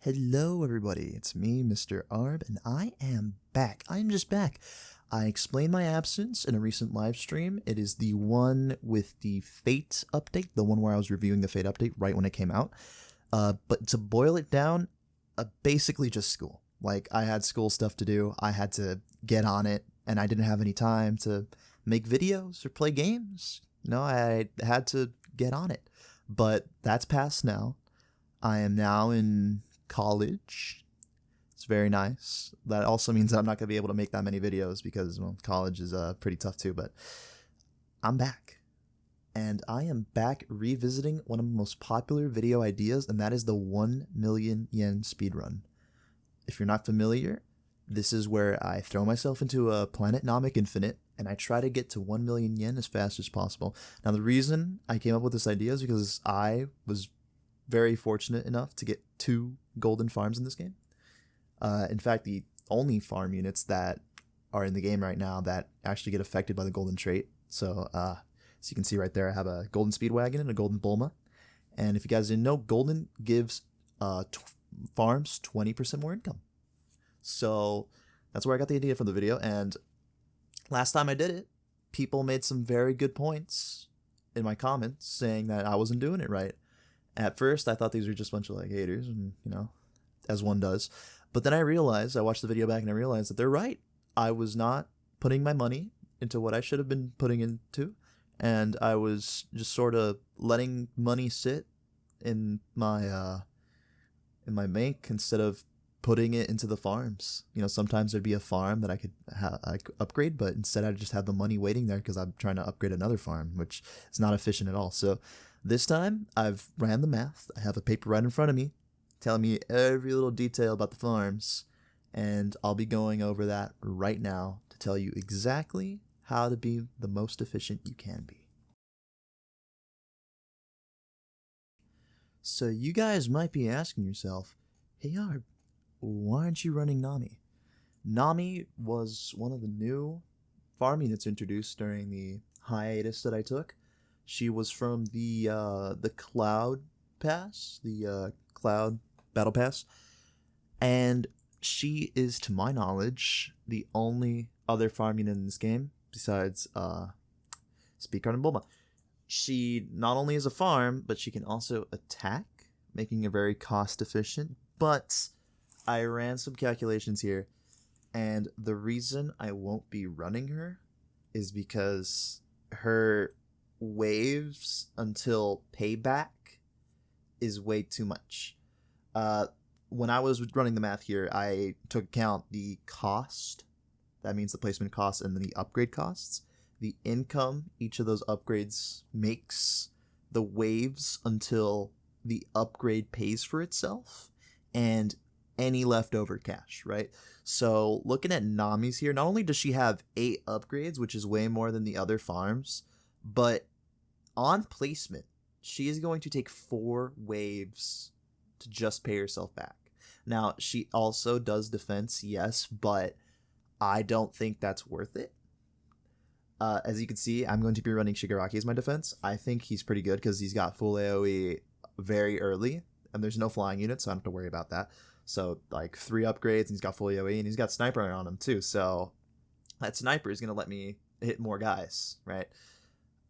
Hello everybody, it's me, Mr. Arb, and I am back. I'm just back. I explained my absence in a recent live stream. It is the one with the Fate update, the one where I was reviewing the Fate update right when it came out. But to boil it down, basically just school. Like, I had school stuff to do, I had to get on it, and I didn't have any time to make videos or play games. I had to get on it. But that's past now. I am now in college. It's very nice. That also means that I'm not going to be able to make that many videos because, well, college is pretty tough too, but I'm back. And I am back revisiting one of the most popular video ideas, and that is the 1 million yen speedrun. If you're not familiar, this is where I throw myself into a Planet Namek Infinite, and I try to get to 1 million yen as fast as possible. Now, the reason I came up with this idea is because I was very fortunate enough to get 2 golden farms in this game. In fact, the only farm units that are in the game right now that actually get affected by the golden trait. So, as you can see right there, I have a golden speedwagon and a golden bulma. And if you guys didn't know, golden gives farms 20% more income. So that's where I got the idea from the video. And last time I did it, people made some very good points in my comments saying that I wasn't doing it right. At first, I thought these were just a bunch of haters, and as one does. But then I watched the video back and I realized that they're right. I was not putting my money into what I should have been putting into, and I was just sort of letting money sit in my bank instead of putting it into the farms. Sometimes there'd be a farm that I could upgrade, but instead I just have the money waiting there because I'm trying to upgrade another farm, which is not efficient at all. So this time, I've ran the math. I have a paper right in front of me telling me every little detail about the farms, and I'll be going over that right now to tell you exactly how to be the most efficient you can be. So you guys might be asking yourself, hey Yarb, why aren't you running Nami? Nami was one of the new farm units introduced during the hiatus that I took. She was from the Cloud Pass, the Cloud Battle Pass, and she is, to my knowledge, the only other farm unit in this game besides Speedrun and Bulma. She not only is a farm, but she can also attack, making her very cost efficient. But I ran some calculations here, and the reason I won't be running her is because her waves until payback is way too much. When I was running the math here, I took account the cost, that means the placement costs, and then the upgrade costs, the income each of those upgrades makes, the waves until the upgrade pays for itself, and any leftover cash, right? So looking at Nami's here, not only does she have 8 upgrades, which is way more than the other farms, but on placement, she is going to take 4 waves to just pay herself back. Now, she also does defense, yes, but I don't think that's worth it. As you can see, I'm going to be running Shigaraki as my defense. I think he's pretty good because he's got full AoE very early, and there's no flying unit, so I don't have to worry about that. So, 3 upgrades, and he's got full AoE, and he's got Sniper on him, too. So, that Sniper is going to let me hit more guys, right?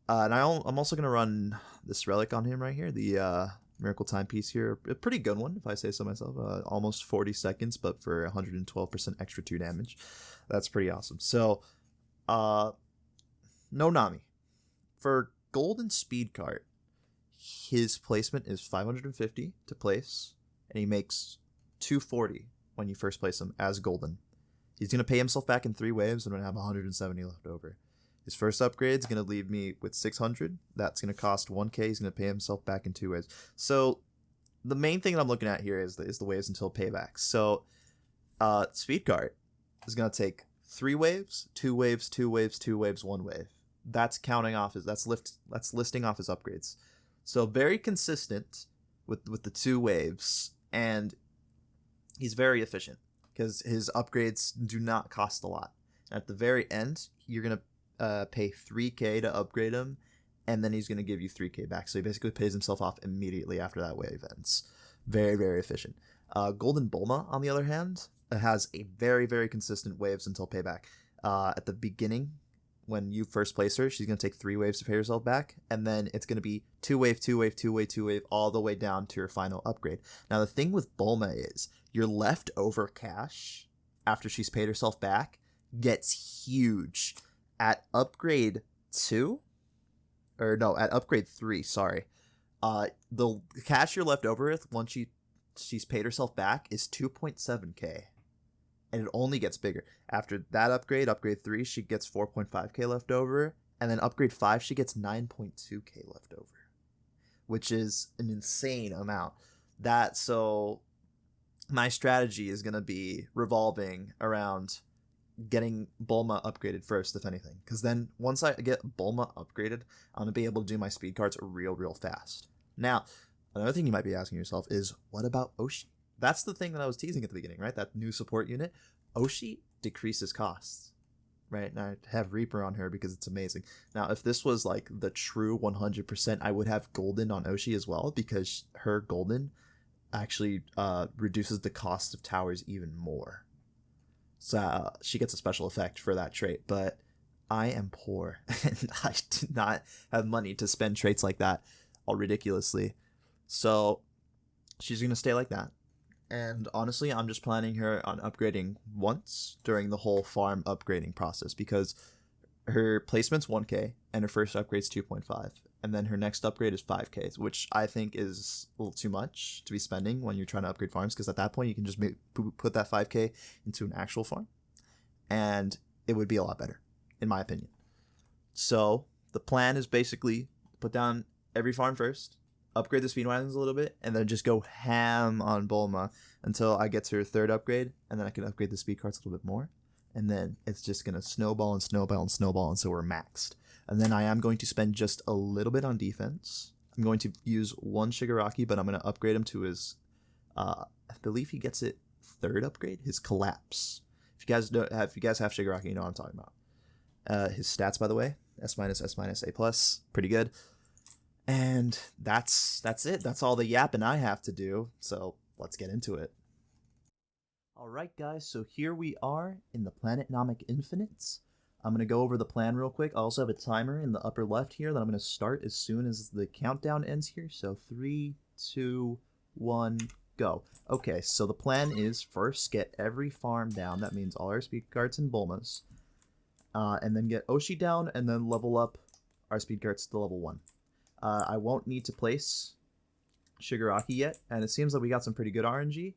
And I'm also going to run this relic on him right here, the Miracle Timepiece here. A pretty good one, if I say so myself. Almost 40 seconds, but for 112% extra 2 damage. That's pretty awesome. So, no Nami. For Golden Speed Cart, his placement is 550 to place, and he makes 240 when you first place him as Golden. He's going to pay himself back in 3 waves, and I'm going to have 170 left over. His first upgrade is going to leave me with 600. That's going to cost 1k. He's going to pay himself back in 2 waves. So the main thing that I'm looking at here is the waves until payback. So Speed Cart is going to take 3 waves, 2 waves, 2 waves, 2 waves, 1 wave. That's counting off that's listing off his upgrades. So very consistent with the 2 waves, and he's very efficient because his upgrades do not cost a lot. At the very end, you're going to pay 3k to upgrade him, and then he's going to give you 3k back. So he basically pays himself off immediately after that wave ends. Very, very efficient. Golden Bulma, on the other hand, has a very, very consistent waves until payback. At the beginning, when you first place her, she's going to take 3 waves to pay herself back, and then it's going to be 2 wave, 2 wave, 2 wave, 2 wave, all the way down to your final upgrade. Now, the thing with Bulma is your leftover cash after she's paid herself back gets huge. At upgrade 2, or no, at upgrade 3, sorry, the cash you're left over with once she's paid herself back is 2.7k. And it only gets bigger. After that upgrade 3, she gets 4.5k left over. And then upgrade 5, she gets 9.2k left over. Which is an insane amount. So my strategy is going to be revolving around getting Bulma upgraded first, if anything. Because then once I get Bulma upgraded, I'm going to be able to do my speed cards real fast. Now, another thing you might be asking yourself is, what about Oshi? That's the thing that I was teasing at the beginning, right? That new support unit. Oshi decreases costs, right? And I have Reaper on her because it's amazing. Now, if this was like the true 100%, I would have Golden on Oshi as well, because her Golden actually reduces the cost of towers even more. So she gets a special effect for that trait, but I am poor and I do not have money to spend traits like that all ridiculously. So she's going to stay like that. And honestly, I'm just planning her on upgrading once during the whole farm upgrading process, because her placement's 1k and her first upgrade's 2.5, and then her next upgrade is 5k, which I think is a little too much to be spending when you're trying to upgrade farms, because at that point you can just put that 5k into an actual farm and it would be a lot better, in my opinion. So the plan is basically put down every farm first, upgrade the speed wagons a little bit, and then just go ham on Bulma until I get to her 3rd upgrade, and then I can upgrade the speed cards a little bit more, and then it's just going to snowball and snowball and snowball until we're maxed. And then I am going to spend just a little bit on defense. I'm going to use 1 Shigaraki, but I'm going to upgrade him to his, I believe he gets it 3rd upgrade, his Collapse. If you guys have Shigaraki, you know what I'm talking about. His stats, by the way, S-, S-, A+, pretty good. And that's it. That's all the yapping I have to do. So let's get into it. Alright guys, so here we are in the Planet Namek Infinites. I'm going to go over the plan real quick. I also have a timer in the upper left here that I'm going to start as soon as the countdown ends here. So 3, 2, 1, go. Okay, so the plan is first get every farm down. That means all our speed cards and Bulmas. And then get Oshi down, and then level up our speed cards to level 1. I won't need to place Shigaraki yet, and it seems like we got some pretty good RNG.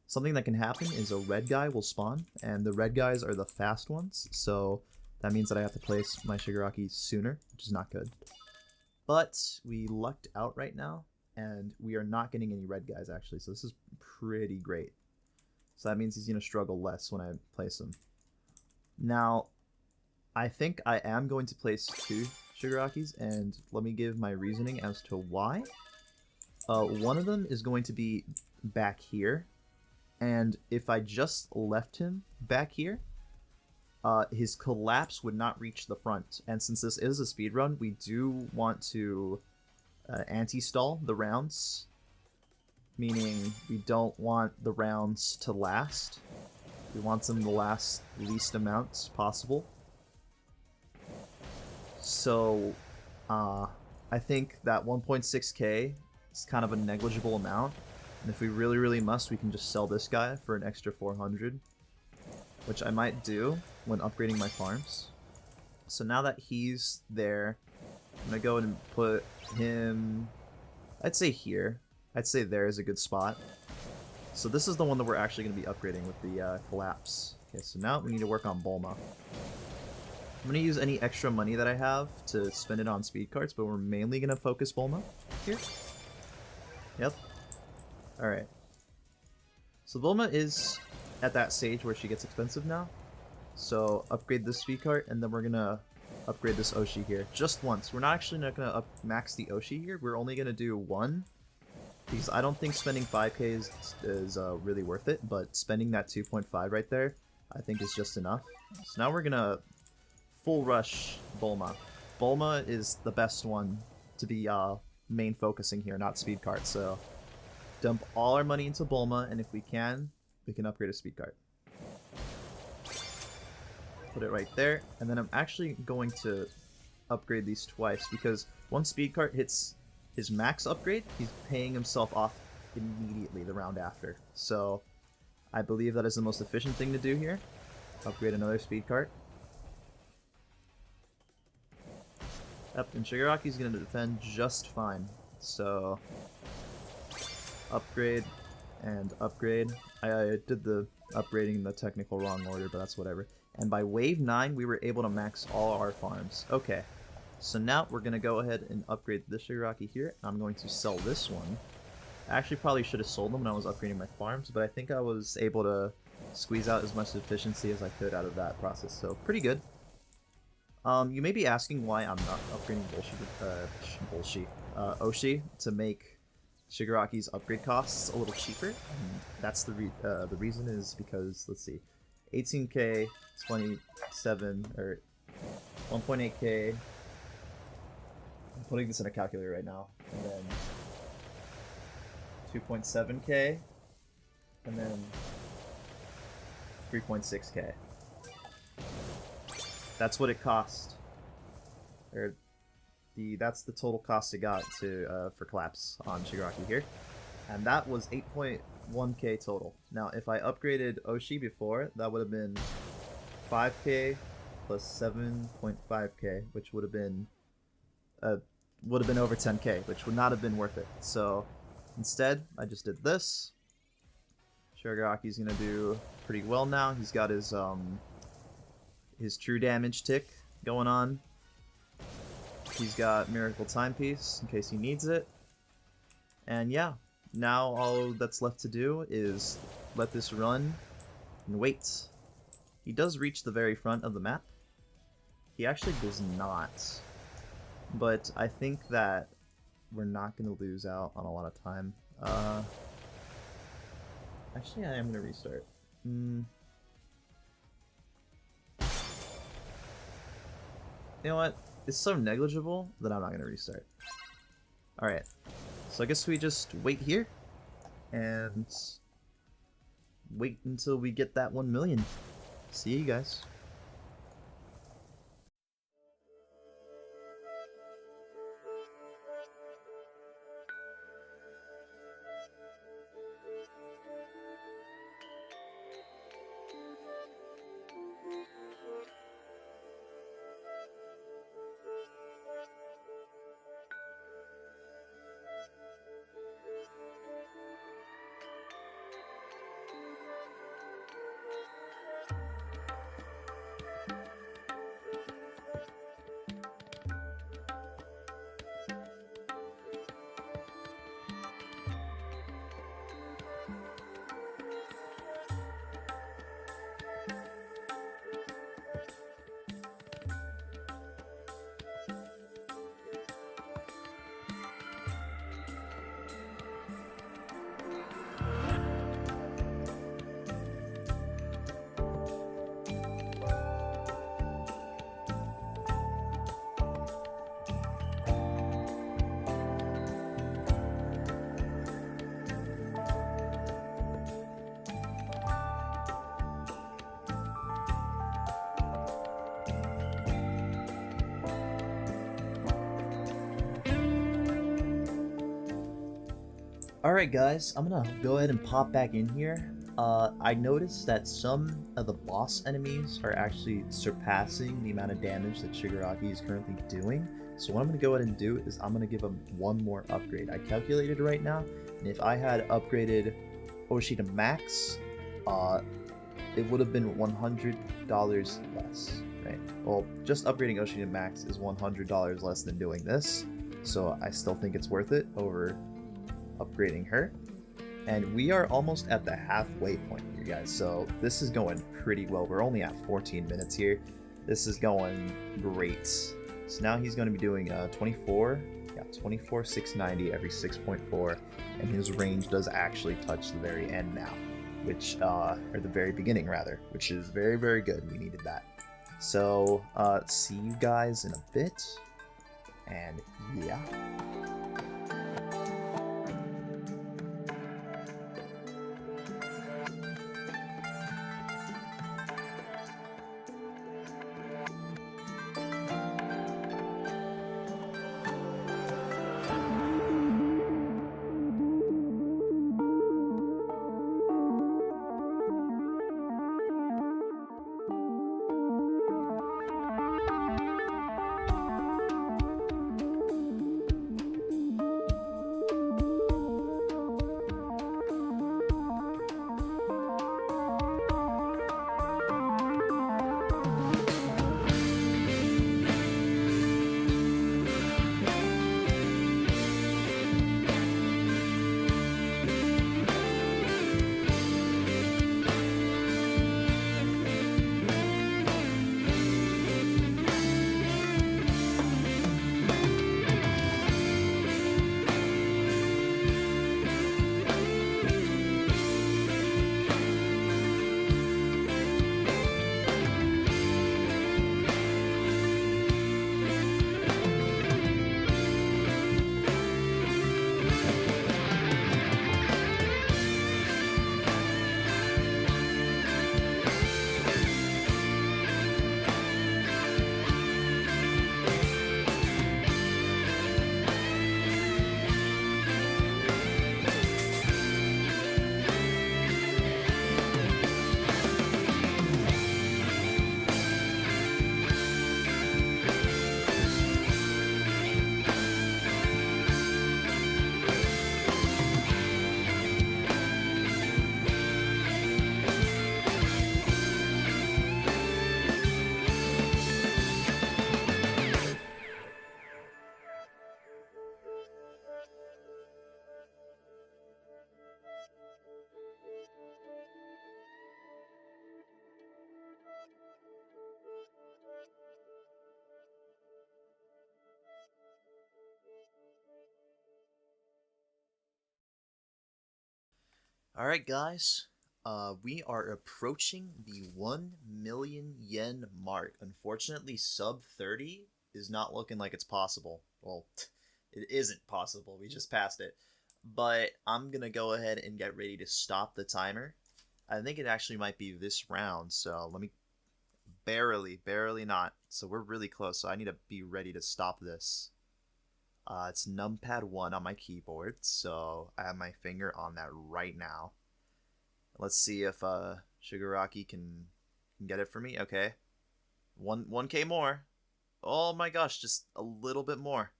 Something that can happen is a red guy will spawn, and the red guys are the fast ones, so that means that I have to place my Shigaraki sooner, which is not good. But we lucked out right now, and we are not getting any red guys actually, so this is pretty great. So that means he's going to struggle less when I place him. Now, I think I am going to place 2 Shigarakis, and let me give my reasoning as to why. One of them is going to be back here, and if I just left him back here, his Collapse would not reach the front. And since this is a speedrun, we do want to anti-stall the rounds, meaning we don't want the rounds to last. We want them to last least amount possible. So, I think that 1.6k is kind of a negligible amount, and if we really must, we can just sell this guy for an extra 400, which I might do when upgrading my farms. So now that he's there, I'm gonna go and put him, I'd say here. I'd say there is a good spot. So this is the one that we're actually going to be upgrading with the Collapse. Okay, so now we need to work on Bulma. I'm going to use any extra money that I have to spend it on speed cards, but we're mainly going to focus Bulma here. Yep. Alright. So Bulma is at that stage where she gets expensive now. So upgrade this speed card, and then we're going to upgrade this Oshi here. Just once. We're not actually not going to max the Oshi here. We're only going to do 1. Because I don't think spending 5k is really worth it, but spending that 2.5 right there, I think is just enough. So now we're going to full rush Bulma. Bulma is the best one to be main focusing here, not speed cart, so dump all our money into Bulma, and if we can upgrade a speed cart. Put it right there, and then I'm actually going to upgrade these twice, because once speed cart hits his max upgrade, he's paying himself off immediately the round after. So I believe that is the most efficient thing to do here. Upgrade another speed cart. Yep, and Shigaraki's going to defend just fine. So upgrade and upgrade. I did the upgrading in the technical wrong order, but that's whatever. And by wave 9, we were able to max all our farms. Okay, so now we're going to go ahead and upgrade this Shigaraki here. I'm going to sell this one. I actually probably should have sold them when I was upgrading my farms, but I think I was able to squeeze out as much efficiency as I could out of that process, so pretty good. You may be asking why I'm not upgrading Oshi to make Shigaraki's upgrade costs a little cheaper. And that's the reason is because, let's see, 18k, 27, or 1.8k. I'm putting this in a calculator right now, and then 2.7k, and then 3.6k. That's what it cost. Or that's the total cost it got to for collapse on Shigaraki here, and that was 8.1k total. Now, if I upgraded Oshi before, that would have been 5k plus 7.5k, which would have been over 10k, which would not have been worth it. So instead, I just did this. Shigaraki's gonna do pretty well now. He's got his true damage tick going on. He's got Miracle Timepiece in case he needs it. And yeah, now all that's left to do is let this run and wait. He does reach the very front of the map. He actually does not. But I think that we're not going to lose out on a lot of time. Actually, I am going to restart. You know what? It's so negligible that I'm not going to restart. Alright. So I guess we just wait here. And wait until we get that 1 million. See you guys. Alright guys, I'm gonna go ahead and pop back in here. I noticed that some of the boss enemies are actually surpassing the amount of damage that Shigaraki is currently doing. So what I'm gonna go ahead and do is I'm gonna give him one more upgrade. I calculated right now, and if I had upgraded Oshi to max, it would have been $100 less, right? Well, just upgrading Oshi to max is $100 less than doing this, so I still think it's worth it over upgrading her. And we are almost at the halfway point here, guys, so this is going pretty well. We're only at 14 minutes here. This is going great. So now he's going to be doing 24 690 every 6.4, and his range does actually touch the very end now, which or the very beginning rather, which is very, very good. We needed that. So see you guys in a bit, and yeah. Alright, guys. We are approaching the 1 million yen mark. Unfortunately, sub 30 is not looking like it's possible. Well, it isn't possible. We just passed it. But I'm going to go ahead and get ready to stop the timer. I think it actually might be this round, so let me... Barely not. So we're really close, so I need to be ready to stop this. It's numpad 1 on my keyboard, so I have my finger on that right now. Let's see if Shigaraki can get it for me. Okay, 1K more. Oh my gosh, just a little bit more.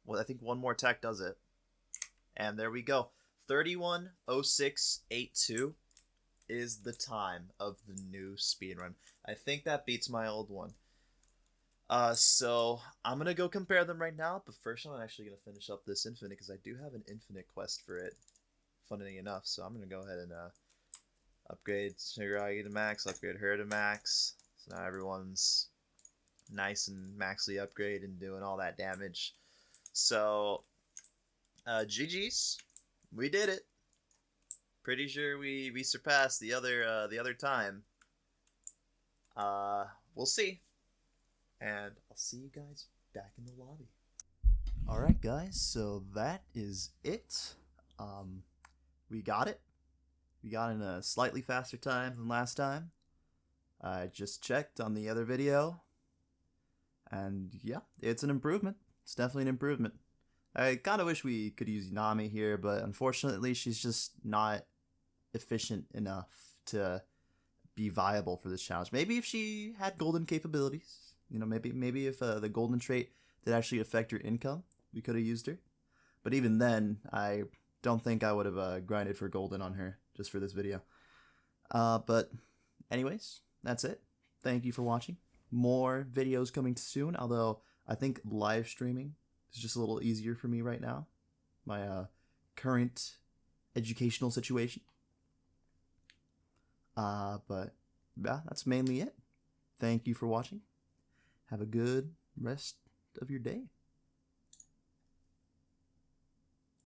Well, I think one more tech does it, and there we go. 31:06.82 is the time of the new speedrun. I think that beats my old one. So I'm gonna go compare them right now, but first I'm actually gonna finish up this infinite because I do have an infinite quest for it, funny enough. So I'm gonna go ahead and upgrade Shigaraki to max, upgrade her to max. So now everyone's nice and maxly upgraded and doing all that damage. So GG's, we did it. Pretty sure we surpassed the other time. We'll see. And I'll see you guys back in the lobby. Alright guys, so that is it. We got it. We got in a slightly faster time than last time. I just checked on the other video. And yeah, it's an improvement. It's definitely an improvement. I kind of wish we could use Nami here, but unfortunately she's just not efficient enough to be viable for this challenge. Maybe if she had golden capabilities, you know, maybe if the golden trait did actually affect her income, we could have used her. But even then, I don't think I would have grinded for golden on her just for this video. But anyways, that's it. Thank you for watching. More videos coming soon, although I think live streaming is just a little easier for me right now. My current educational situation. But yeah, that's mainly it. Thank you for watching. Have a good rest of your day.